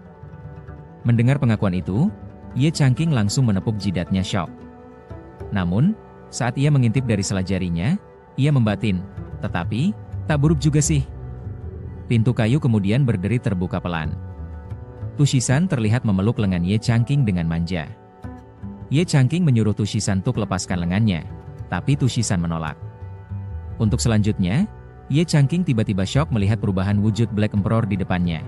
Mendengar pengakuan itu, Ye Changqing langsung menepuk jidatnya syok. Namun, saat ia mengintip dari sela jarinya, ia membatin, "Tetapi, tak buruk juga sih." Pintu kayu kemudian berderi terbuka pelan. Tu Shisan terlihat memeluk lengan Ye Changqing dengan manja. Ye Changqing menyuruh Tu Shisan untuk lepaskan lengannya, tapi Tu Shisan menolak. Untuk selanjutnya, Ye Changqing tiba-tiba syok melihat perubahan wujud Black Emperor di depannya.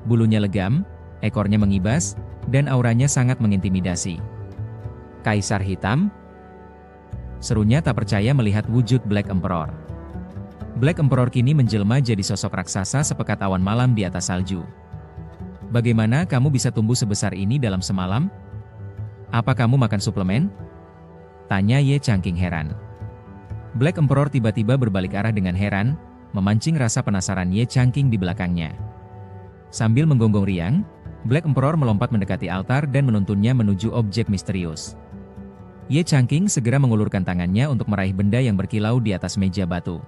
Bulunya legam, ekornya mengibas, dan auranya sangat mengintimidasi. "Kaisar Hitam?" serunya tak percaya melihat wujud Black Emperor. Black Emperor kini menjelma jadi sosok raksasa sepekat awan malam di atas salju. "Bagaimana kamu bisa tumbuh sebesar ini dalam semalam? Apa kamu makan suplemen?" tanya Ye Changqing heran. Black Emperor tiba-tiba berbalik arah dengan heran, memancing rasa penasaran Ye Changqing di belakangnya. Sambil menggonggong riang, Black Emperor melompat mendekati altar dan menuntunnya menuju objek misterius. Ye Changqing segera mengulurkan tangannya untuk meraih benda yang berkilau di atas meja batu.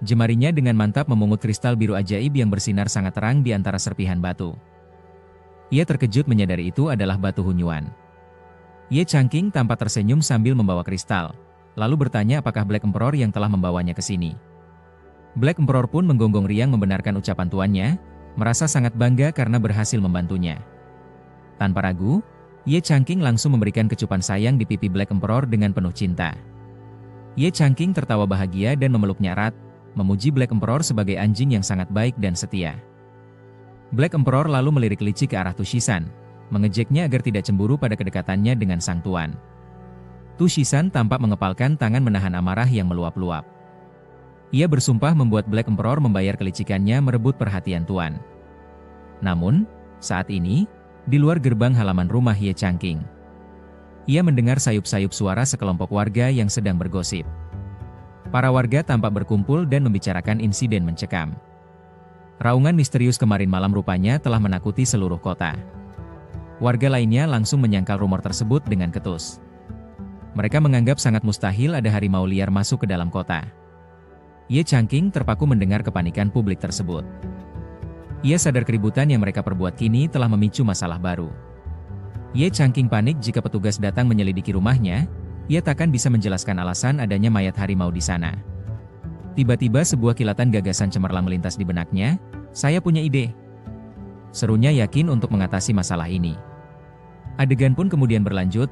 Jemarinya dengan mantap memungut kristal biru ajaib yang bersinar sangat terang di antara serpihan batu. Ia terkejut menyadari itu adalah batu hunyuan. Ye Changqing tampak tersenyum sambil membawa kristal, lalu bertanya apakah Black Emperor yang telah membawanya ke sini. Black Emperor pun menggonggong riang membenarkan ucapan tuannya, merasa sangat bangga karena berhasil membantunya. Tanpa ragu, Ye Changqing langsung memberikan kecupan sayang di pipi Black Emperor dengan penuh cinta. Ye Changqing tertawa bahagia dan memeluknya erat, memuji Black Emperor sebagai anjing yang sangat baik dan setia. Black Emperor lalu melirik licik ke arah Tu Shisan, mengejeknya agar tidak cemburu pada kedekatannya dengan sang tuan. Tu Shisan tampak mengepalkan tangan menahan amarah yang meluap-luap. Ia bersumpah membuat Black Emperor membayar kelicikannya merebut perhatian tuan. Namun, saat ini, di luar gerbang halaman rumah Ye Changqing, ia mendengar sayup-sayup suara sekelompok warga yang sedang bergosip. Para warga tampak berkumpul dan membicarakan insiden mencekam. Raungan misterius kemarin malam rupanya telah menakuti seluruh kota. Warga lainnya langsung menyangkal rumor tersebut dengan ketus. Mereka menganggap sangat mustahil ada harimau liar masuk ke dalam kota. Ye Changqing terpaku mendengar kepanikan publik tersebut. Ia sadar keributan yang mereka perbuat kini telah memicu masalah baru. Ye Changqing panik jika petugas datang menyelidiki rumahnya, ia takkan bisa menjelaskan alasan adanya mayat harimau di sana. Tiba-tiba sebuah kilatan gagasan cemerlang melintas di benaknya, "Saya punya ide," serunya yakin untuk mengatasi masalah ini. Adegan pun kemudian berlanjut,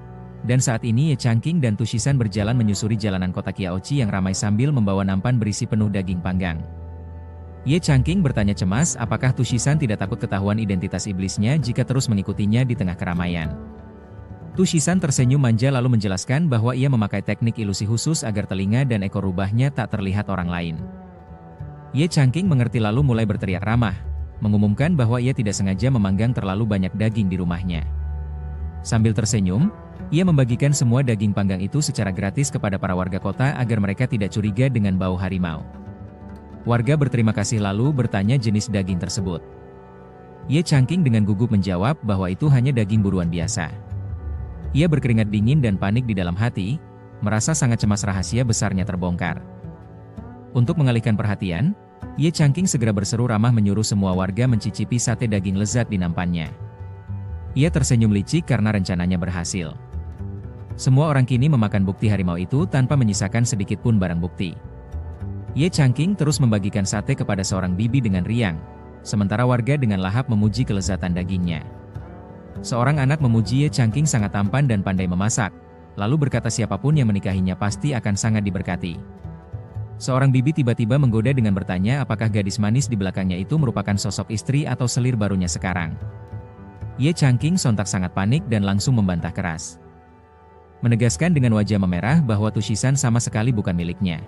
dan saat ini Ye Changqing dan Tu Shisan berjalan menyusuri jalanan kota Qiaoqi yang ramai sambil membawa nampan berisi penuh daging panggang. Ye Changqing bertanya cemas apakah Tu Shisan tidak takut ketahuan identitas iblisnya jika terus mengikutinya di tengah keramaian. Tu Shisan tersenyum manja lalu menjelaskan bahwa ia memakai teknik ilusi khusus agar telinga dan ekor rubahnya tak terlihat orang lain. Ye Changqing mengerti lalu mulai berteriak ramah, mengumumkan bahwa ia tidak sengaja memanggang terlalu banyak daging di rumahnya. Sambil tersenyum, ia membagikan semua daging panggang itu secara gratis kepada para warga kota agar mereka tidak curiga dengan bau harimau. Warga berterima kasih lalu bertanya jenis daging tersebut. Ye Changqing dengan gugup menjawab bahwa itu hanya daging buruan biasa. Ia berkeringat dingin dan panik di dalam hati, merasa sangat cemas rahasia besarnya terbongkar. Untuk mengalihkan perhatian, Ye Changqing segera berseru ramah menyuruh semua warga mencicipi sate daging lezat di nampannya. Ia tersenyum licik karena rencananya berhasil. Semua orang kini memakan bukti harimau itu tanpa menyisakan sedikit pun barang bukti. Ye Changqing terus membagikan sate kepada seorang bibi dengan riang, sementara warga dengan lahap memuji kelezatan dagingnya. Seorang anak memuji Ye Changqing sangat tampan dan pandai memasak, lalu berkata siapapun yang menikahinya pasti akan sangat diberkati. Seorang bibi tiba-tiba menggoda dengan bertanya apakah gadis manis di belakangnya itu merupakan sosok istri atau selir barunya sekarang. Ye Changqing sontak sangat panik dan langsung membantah keras, menegaskan dengan wajah memerah bahwa Tushisan sama sekali bukan miliknya.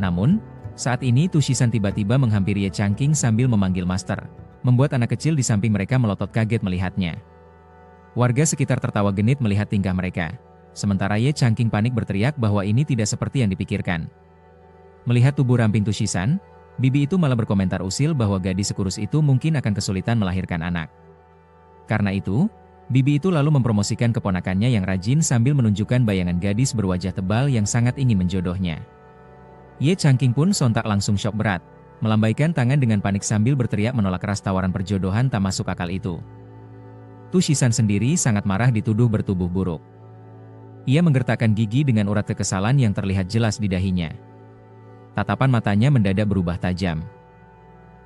Namun, saat ini Tushisan tiba-tiba menghampiri Ye Changqing sambil memanggil master, membuat anak kecil di samping mereka melotot kaget melihatnya. Warga sekitar tertawa genit melihat tingkah mereka, sementara Ye Changqing panik berteriak bahwa ini tidak seperti yang dipikirkan. Melihat tubuh ramping Tushisan, bibi itu malah berkomentar usil bahwa gadis sekurus itu mungkin akan kesulitan melahirkan anak. Karena itu, bibi itu lalu mempromosikan keponakannya yang rajin sambil menunjukkan bayangan gadis berwajah tebal yang sangat ingin menjodohnya. Ye Changqing pun sontak langsung syok berat, melambaikan tangan dengan panik sambil berteriak menolak keras tawaran perjodohan tak masuk akal itu. Tushisan sendiri sangat marah dituduh bertubuh buruk. Ia menggertakkan gigi dengan urat kekesalan yang terlihat jelas di dahinya. Tatapan matanya mendadak berubah tajam.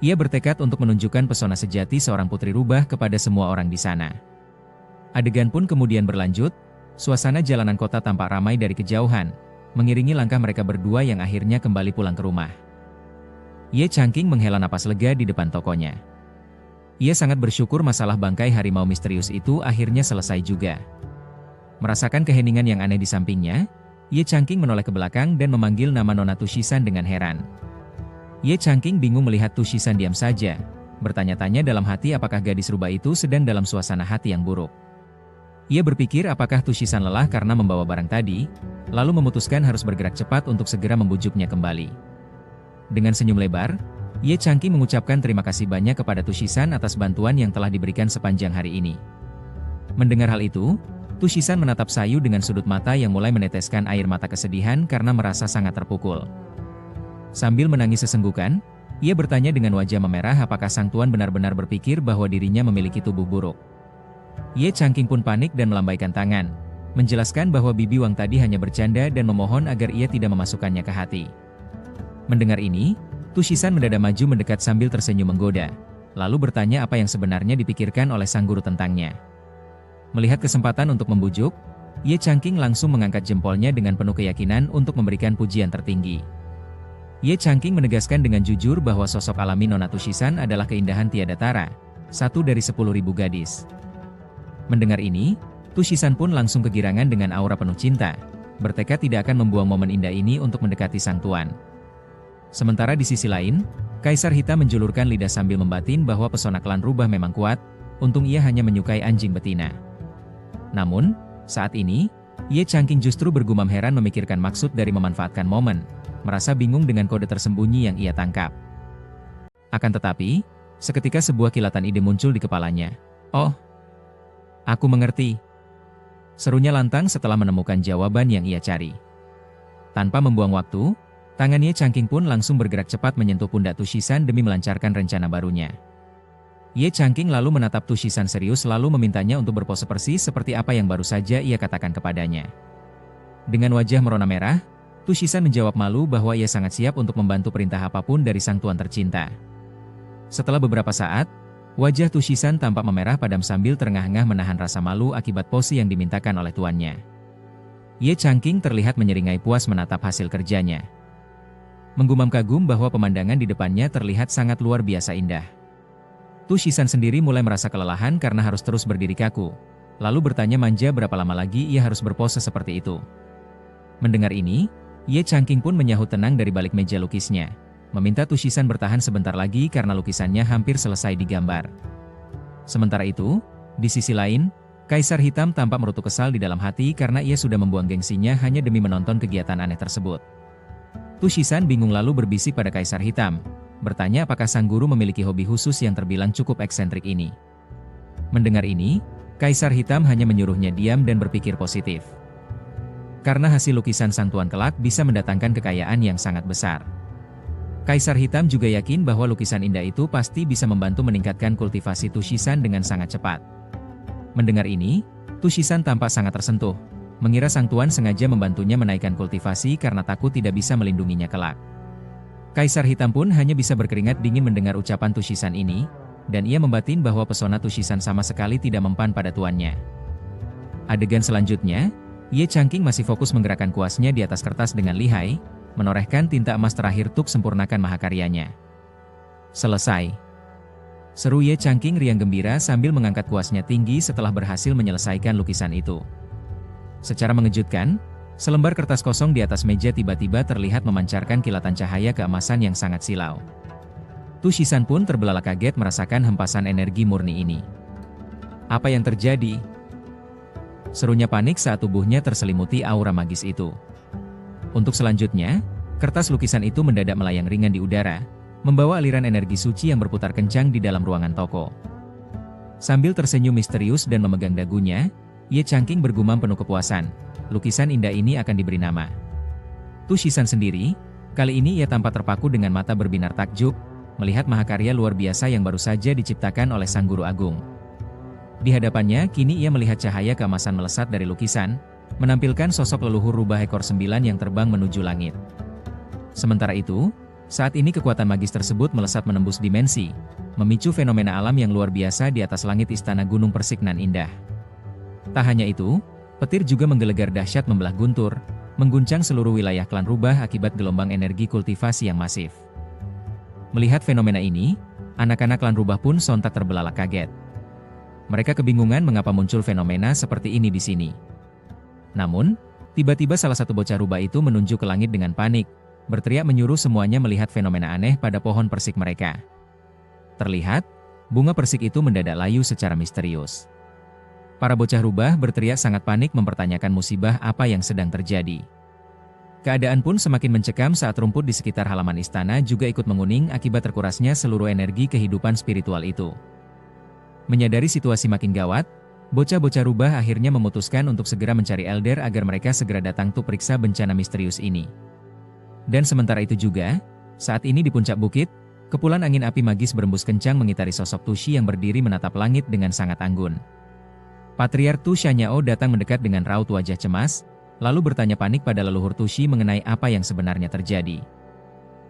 Ia bertekad untuk menunjukkan pesona sejati seorang putri rubah kepada semua orang di sana. Adegan pun kemudian berlanjut, suasana jalanan kota tampak ramai dari kejauhan, mengiringi langkah mereka berdua yang akhirnya kembali pulang ke rumah. Ye Changqing menghela napas lega di depan tokonya. Ia sangat bersyukur masalah bangkai harimau misterius itu akhirnya selesai juga. Merasakan keheningan yang aneh di sampingnya, Ye Changqing menoleh ke belakang dan memanggil nama Nona Tushisan dengan heran. Ye Changqing bingung melihat Tushisan diam saja, bertanya-tanya dalam hati apakah gadis rubah itu sedang dalam suasana hati yang buruk. Ia berpikir apakah Tushisan lelah karena membawa barang tadi, lalu memutuskan harus bergerak cepat untuk segera membujuknya kembali. Dengan senyum lebar, Ye Changqing mengucapkan terima kasih banyak kepada Tushisan atas bantuan yang telah diberikan sepanjang hari ini. Mendengar hal itu, Tushisan menatap Sayu dengan sudut mata yang mulai meneteskan air mata kesedihan karena merasa sangat terpukul. Sambil menangis sesenggukan, ia bertanya dengan wajah memerah apakah sang tuan benar-benar berpikir bahwa dirinya memiliki tubuh buruk. Ye Changqing pun panik dan melambaikan tangan, menjelaskan bahwa bibi Wang tadi hanya bercanda dan memohon agar ia tidak memasukkannya ke hati. Mendengar ini, Tushisan mendadak maju mendekat sambil tersenyum menggoda, lalu bertanya apa yang sebenarnya dipikirkan oleh sang guru tentangnya. Melihat kesempatan untuk membujuk, Ye Changqing langsung mengangkat jempolnya dengan penuh keyakinan untuk memberikan pujian tertinggi. Ye Changqing menegaskan dengan jujur bahwa sosok alami Nona Tushisan adalah keindahan tiada tara, satu dari 10.000 gadis. Mendengar ini, Tushisan pun langsung kegirangan dengan aura penuh cinta, bertekad tidak akan membuang momen indah ini untuk mendekati sang tuan. Sementara di sisi lain, Kaisar Hitam menjulurkan lidah sambil membatin bahwa pesona klan rubah memang kuat, untung ia hanya menyukai anjing betina. Namun, saat ini, Ye Changqing justru bergumam heran memikirkan maksud dari memanfaatkan momen, merasa bingung dengan kode tersembunyi yang ia tangkap. Akan tetapi, seketika sebuah kilatan ide muncul di kepalanya. Oh, aku mengerti. Serunya lantang setelah menemukan jawaban yang ia cari. Tanpa membuang waktu, tangan Ye Changqing pun langsung bergerak cepat menyentuh pundak Tushisan demi melancarkan rencana barunya. Ye Changqing lalu menatap Tushisan serius lalu memintanya untuk berpose persis seperti apa yang baru saja ia katakan kepadanya. Dengan wajah merona merah, Tushisan menjawab malu bahwa ia sangat siap untuk membantu perintah apapun dari sang tuan tercinta. Setelah beberapa saat, wajah Tushisan tampak memerah padam sambil terengah-engah menahan rasa malu akibat pose yang dimintakan oleh tuannya. Ye Changqing terlihat menyeringai puas menatap hasil kerjanya. Menggumam kagum bahwa pemandangan di depannya terlihat sangat luar biasa indah. Tushisan sendiri mulai merasa kelelahan karena harus terus berdiri kaku, lalu bertanya manja berapa lama lagi ia harus berpose seperti itu. Mendengar ini, Ye Changqing pun menyahut tenang dari balik meja lukisnya, meminta Tushisan bertahan sebentar lagi karena lukisannya hampir selesai digambar. Sementara itu, di sisi lain, Kaisar Hitam tampak merutuk kesal di dalam hati karena ia sudah membuang gengsinya hanya demi menonton kegiatan aneh tersebut. Tushisan bingung lalu berbisik pada Kaisar Hitam, bertanya apakah sang guru memiliki hobi khusus yang terbilang cukup eksentrik ini. Mendengar ini, Kaisar Hitam hanya menyuruhnya diam dan berpikir positif. Karena hasil lukisan sang tuan kelak bisa mendatangkan kekayaan yang sangat besar. Kaisar Hitam juga yakin bahwa lukisan indah itu pasti bisa membantu meningkatkan kultivasi Tushisan dengan sangat cepat. Mendengar ini, Tushisan tampak sangat tersentuh, mengira sang tuan sengaja membantunya menaikkan kultivasi karena takut tidak bisa melindunginya kelak. Kaisar Hitam pun hanya bisa berkeringat dingin mendengar ucapan Tushisan ini, dan ia membatin bahwa pesona Tushisan sama sekali tidak mempan pada tuannya. Adegan selanjutnya, Ye Changqing masih fokus menggerakkan kuasnya di atas kertas dengan lihai, menorehkan tinta emas terakhir untuk sempurnakan mahakaryanya. Selesai. Seru Ye Changqing riang gembira sambil mengangkat kuasnya tinggi setelah berhasil menyelesaikan lukisan itu. Secara mengejutkan, selembar kertas kosong di atas meja tiba-tiba terlihat memancarkan kilatan cahaya keemasan yang sangat silau. Tushisan pun terbelalak kaget merasakan hempasan energi murni ini. Apa yang terjadi? Serunya panik saat tubuhnya terselimuti aura magis itu. Untuk selanjutnya, kertas lukisan itu mendadak melayang ringan di udara, membawa aliran energi suci yang berputar kencang di dalam ruangan toko. Sambil tersenyum misterius dan memegang dagunya, Ye Changqing bergumam penuh kepuasan, lukisan indah ini akan diberi nama Tushisan sendiri. Kali ini ia tampak terpaku dengan mata berbinar takjub, melihat mahakarya luar biasa yang baru saja diciptakan oleh Sang Guru Agung. Di hadapannya, kini ia melihat cahaya keemasan melesat dari lukisan, menampilkan sosok leluhur rubah ekor 9 yang terbang menuju langit. Sementara itu, saat ini kekuatan magis tersebut melesat menembus dimensi, memicu fenomena alam yang luar biasa di atas langit istana Gunung Persik nan indah. Tak hanya itu, petir juga menggelegar dahsyat membelah guntur, mengguncang seluruh wilayah klan rubah akibat gelombang energi kultivasi yang masif. Melihat fenomena ini, anak-anak klan rubah pun sontak terbelalak kaget. Mereka kebingungan mengapa muncul fenomena seperti ini di sini. Namun, tiba-tiba salah satu bocah rubah itu menunjuk ke langit dengan panik, berteriak menyuruh semuanya melihat fenomena aneh pada pohon persik mereka. Terlihat, bunga persik itu mendadak layu secara misterius. Para bocah rubah berteriak sangat panik mempertanyakan musibah apa yang sedang terjadi. Keadaan pun semakin mencekam saat rumput di sekitar halaman istana juga ikut menguning akibat terkurasnya seluruh energi kehidupan spiritual itu. Menyadari situasi makin gawat, bocah-bocah rubah akhirnya memutuskan untuk segera mencari elder agar mereka segera datang untuk periksa bencana misterius ini. Dan sementara itu juga, saat ini di puncak bukit, kepulan angin api magis berembus kencang mengitari sosok Tushi yang berdiri menatap langit dengan sangat anggun. Patriark Tu Shanyao datang mendekat dengan raut wajah cemas, lalu bertanya panik pada leluhur Tushi mengenai apa yang sebenarnya terjadi.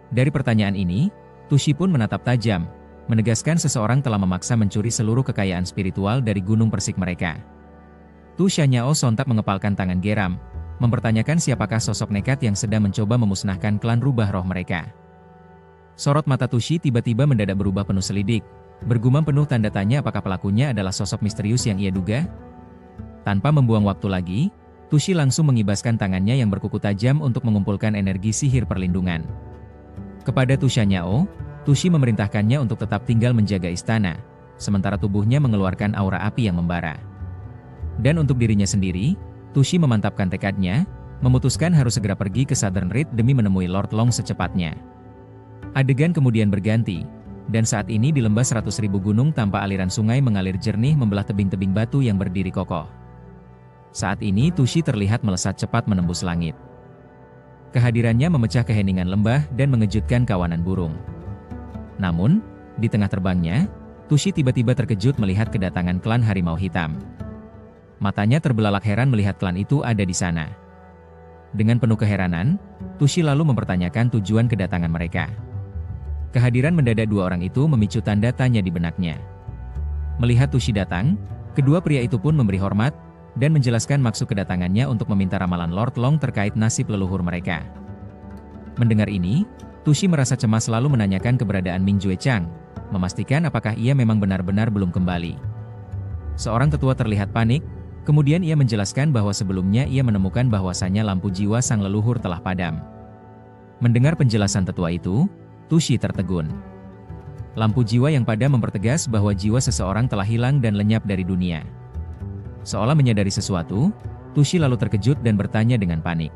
Dari pertanyaan ini, Tushi pun menatap tajam, menegaskan seseorang telah memaksa mencuri seluruh kekayaan spiritual dari gunung persik mereka. Tu Shanyao sontak mengepalkan tangan geram, mempertanyakan siapakah sosok nekat yang sedang mencoba memusnahkan klan rubah roh mereka. Sorot mata Tushi tiba-tiba mendadak berubah penuh selidik, bergumam penuh tanda tanya apakah pelakunya adalah sosok misterius yang ia duga. Tanpa membuang waktu lagi, Tushi langsung mengibaskan tangannya yang berkuku tajam untuk mengumpulkan energi sihir perlindungan. Kepada Tu Shanyao, Tushi memerintahkannya untuk tetap tinggal menjaga istana, sementara tubuhnya mengeluarkan aura api yang membara. Dan untuk dirinya sendiri, Tushi memantapkan tekadnya, memutuskan harus segera pergi ke Southern Reach demi menemui Lord Long secepatnya. Adegan kemudian berganti, dan saat ini di lembah 100.000 gunung tanpa aliran sungai mengalir jernih membelah tebing-tebing batu yang berdiri kokoh. Saat ini Tushi terlihat melesat cepat menembus langit. Kehadirannya memecah keheningan lembah dan mengejutkan kawanan burung. Namun, di tengah terbangnya, Tushi tiba-tiba terkejut melihat kedatangan klan Harimau Hitam. Matanya terbelalak heran melihat klan itu ada di sana. Dengan penuh keheranan, Tushi lalu mempertanyakan tujuan kedatangan mereka. Kehadiran mendadak dua orang itu memicu tanda tanya di benaknya. Melihat Tushi datang, kedua pria itu pun memberi hormat, dan menjelaskan maksud kedatangannya untuk meminta ramalan Lord Long terkait nasib leluhur mereka. Mendengar ini, Tushi merasa cemas lalu menanyakan keberadaan Ming Jue Chang, memastikan apakah ia memang benar-benar belum kembali. Seorang tetua terlihat panik, kemudian ia menjelaskan bahwa sebelumnya ia menemukan bahwasanya lampu jiwa sang leluhur telah padam. Mendengar penjelasan tetua itu, Tushi tertegun. Lampu jiwa yang padam mempertegas bahwa jiwa seseorang telah hilang dan lenyap dari dunia. Seolah menyadari sesuatu, Tushi lalu terkejut dan bertanya dengan panik.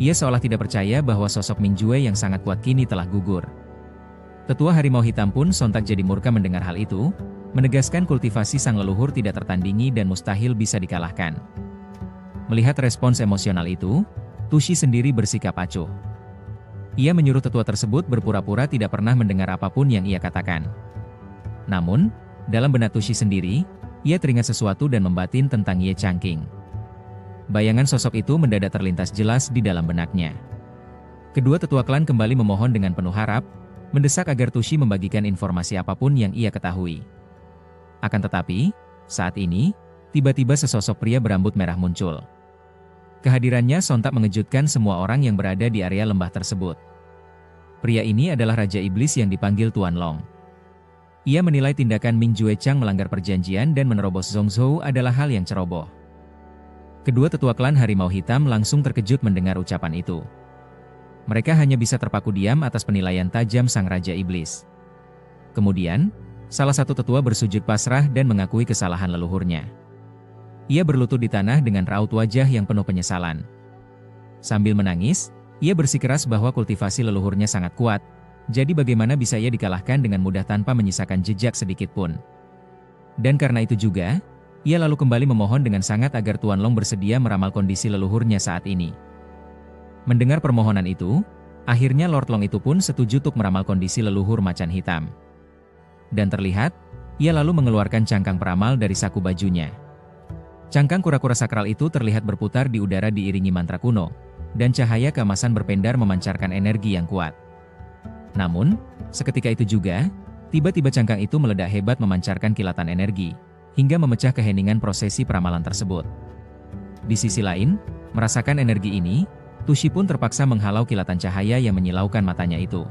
Ia seolah tidak percaya bahwa sosok Ming Jue yang sangat kuat kini telah gugur. Tetua Harimau Hitam pun sontak jadi murka mendengar hal itu, menegaskan kultivasi sang leluhur tidak tertandingi dan mustahil bisa dikalahkan. Melihat respons emosional itu, Tushi sendiri bersikap acuh. Ia menyuruh tetua tersebut berpura-pura tidak pernah mendengar apapun yang ia katakan. Namun, dalam benak Tushi sendiri, ia teringat sesuatu dan membatin tentang Ye Changqing. Bayangan sosok itu mendadak terlintas jelas di dalam benaknya. Kedua tetua klan kembali memohon dengan penuh harap, mendesak agar Tushi membagikan informasi apapun yang ia ketahui. Akan tetapi, saat ini, tiba-tiba sesosok pria berambut merah muncul. Kehadirannya sontak mengejutkan semua orang yang berada di area lembah tersebut. Pria ini adalah Raja Iblis yang dipanggil Tuan Long. Ia menilai tindakan Ming Jue Chang melanggar perjanjian dan menerobos Zhongzhou adalah hal yang ceroboh. Kedua tetua klan Harimau Hitam langsung terkejut mendengar ucapan itu. Mereka hanya bisa terpaku diam atas penilaian tajam sang Raja Iblis. Kemudian, salah satu tetua bersujud pasrah dan mengakui kesalahan leluhurnya. Ia berlutut di tanah dengan raut wajah yang penuh penyesalan. Sambil menangis, ia bersikeras bahwa kultivasi leluhurnya sangat kuat, jadi bagaimana bisa ia dikalahkan dengan mudah tanpa menyisakan jejak sedikit pun. Dan karena itu juga, ia lalu kembali memohon dengan sangat agar Tuan Long bersedia meramal kondisi leluhurnya saat ini. Mendengar permohonan itu, akhirnya Lord Long itu pun setuju untuk meramal kondisi leluhur macan hitam. Dan terlihat, ia lalu mengeluarkan cangkang peramal dari saku bajunya. Cangkang kura-kura sakral itu terlihat berputar di udara diiringi mantra kuno, dan cahaya keemasan berpendar memancarkan energi yang kuat. Namun, seketika itu juga, tiba-tiba cangkang itu meledak hebat memancarkan kilatan energi, hingga memecah keheningan prosesi peramalan tersebut. Di sisi lain, merasakan energi ini, Tushi pun terpaksa menghalau kilatan cahaya yang menyilaukan matanya itu.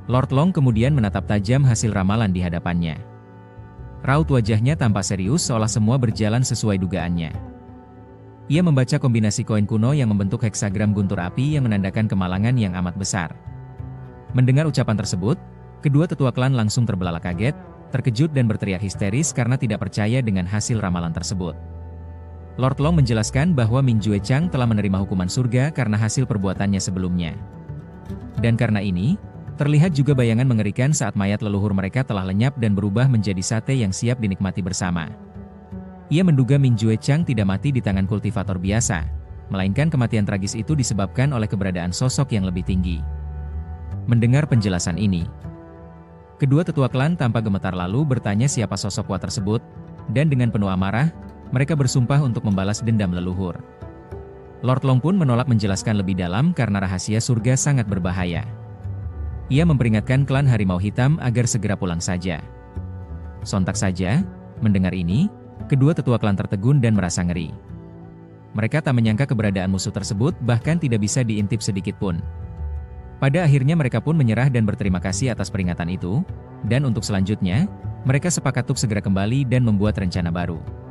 Lord Long kemudian menatap tajam hasil ramalan di hadapannya. Raut wajahnya tampak serius seolah semua berjalan sesuai dugaannya. Ia membaca kombinasi koin kuno yang membentuk heksagram guntur api yang menandakan kemalangan yang amat besar. Mendengar ucapan tersebut, kedua tetua klan langsung terbelalak kaget, terkejut dan berteriak histeris karena tidak percaya dengan hasil ramalan tersebut. Lord Long menjelaskan bahwa Ming Jue Chang telah menerima hukuman surga karena hasil perbuatannya sebelumnya. Dan karena ini, terlihat juga bayangan mengerikan saat mayat leluhur mereka telah lenyap dan berubah menjadi sate yang siap dinikmati bersama. Ia menduga Ming Jue Chang tidak mati di tangan kultivator biasa, melainkan kematian tragis itu disebabkan oleh keberadaan sosok yang lebih tinggi. Mendengar penjelasan ini, kedua tetua klan tanpa gemetar lalu bertanya siapa sosok kuat tersebut, dan dengan penuh amarah, mereka bersumpah untuk membalas dendam leluhur. Lord Long pun menolak menjelaskan lebih dalam karena rahasia surga sangat berbahaya. Ia memperingatkan klan Harimau Hitam agar segera pulang saja. Sontak saja, mendengar ini, kedua tetua klan tertegun dan merasa ngeri. Mereka tak menyangka keberadaan musuh tersebut bahkan tidak bisa diintip sedikit pun. Pada akhirnya mereka pun menyerah dan berterima kasih atas peringatan itu, dan untuk selanjutnya, mereka sepakat untuk segera kembali dan membuat rencana baru.